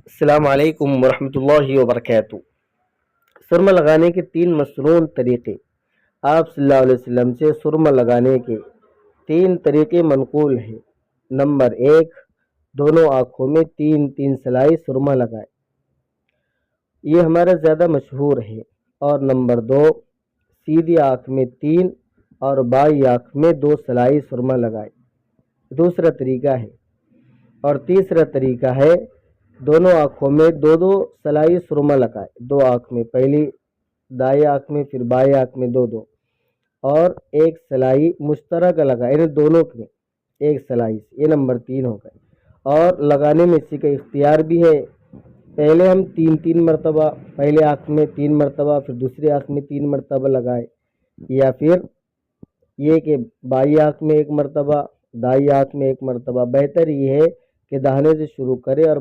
السلام علیکم ورحمۃ اللہ وبرکاتہ۔ سرما لگانے کے تین مصنون طریقے۔ آپ صلی اللہ علیہ وسلم سے سرما لگانے کے تین طریقے منقول ہیں۔ نمبر 1، دونوں آنکھوں میں 3 سلائی سرما لگائے، یہ ہمارا زیادہ مشہور ہے۔ اور نمبر 2، سیدھی آنکھ میں 3 اور بائیں آنکھ میں 2 سلائی سرما لگائے، دوسرا طریقہ ہے۔ اور تیسرا طریقہ ہے دونوں آنکھوں میں 2 سلائی سرما لگائے، 2 آنکھ میں، پہلی دائیں آنکھ میں پھر بائیں آنکھ میں 2 اور 1 سلائی مشترکہ لگائے، یعنی دونوں میں 1 سلائی سے، یہ نمبر 3 ہو گئے۔ اور لگانے میں اسی کا اختیار بھی ہے، پہلے ہم 3 مرتبہ، پہلے آنکھ میں 3 مرتبہ پھر دوسری آنکھ میں 3 مرتبہ لگائے، یا پھر یہ کہ بائیں آنکھ میں 1 مرتبہ، دائیں آنکھ میں 1 مرتبہ۔ بہتر یہ ہے کہ داہنے سے شروع کرے اور